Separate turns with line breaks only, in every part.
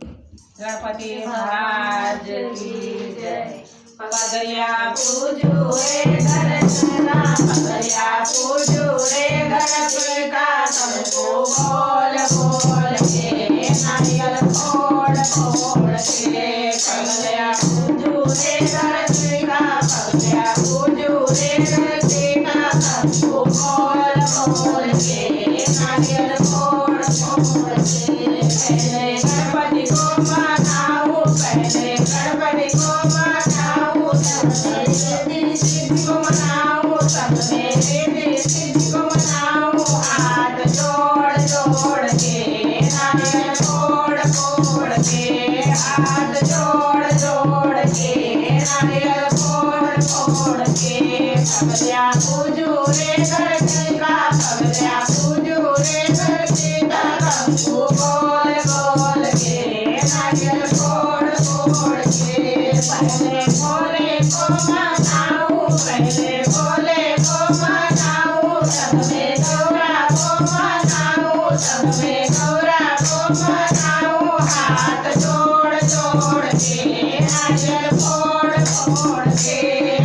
गणपति महाराज की जय। पगड़िया पूजू रे गणेशना, पगड़िया पूजू रे गणपति का, सबको बोल बोल के नारियल फोड़ फोड़ के। पगड़िया पूजू रे गणपति का, पगड़िया पूजू रे गणपति का, सबको बोल बोल के नारियल फोड़ फोड़ के। पहले गणपति को मनाऊं, पहले गणपति को मनाऊं, रिद्धि सिद्धि को मनाऊं, सब में रिद्धि सिद्धि को मनाऊं। हाथ जोड़ जोड़ के नारियल फोड़ फोड़ के, हाथ जोड़ जोड़ के नारियल फोड़ फोड़ के। पगड़िया पूजू रे गणपति का, पगड़िया पूजू रे गणपति का, सबको बोल बोल के नारियल फोड़ फोड़ के। पहले भोले को मनाऊं, पहले भोले को मनाऊं, सब में गौरा को मनाऊं, सब में गौरा को मनाऊं। हाथ जोड़ जोड़ के नारियल फोड़ फोड़ के,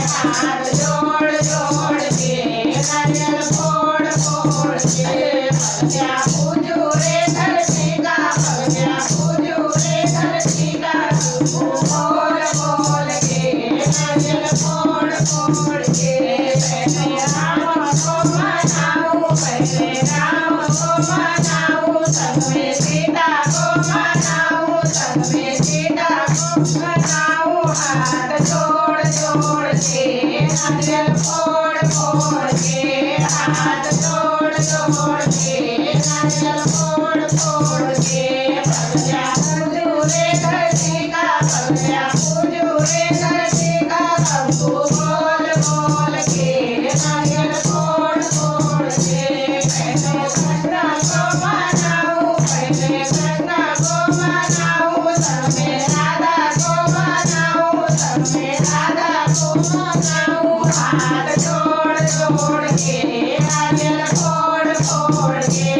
हाथ जोड़ जोड़ के नारियल फोड़ फोड़ के। पगड़िया पूजू रे गणपति का, पगड़िया पूजू रे गणपति का, सबको बोल बोल के नारियल फोड़ फोड़ के। पहले राम को मनाऊं, पहले राम को मनाऊं, संग में सीता को मनाऊं, संग में सीता को मनाऊं। हाथ जोड़ जोड़ के नारियल फोड़ फोड़ के, हाथ जोड़ जोड़ के नारियल फोड़ फोड़ के। पगड़िया पूजू रे गणपति का, पगड़िया पूजू रे गणपति का, सबको बोल बोल के नारियल फोड़ फोड़ के। पहले गंगा को मनाऊं, पहले गंगा को मनाऊं, सब में राधा को मनाऊं, सब में राधा को मनाऊं। हाथ जोड़ जोड़ के नारियल फोड़ फोड़ के,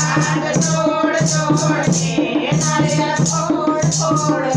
हाथ जोड़ जोड़ के नारियल फोड़ फोड़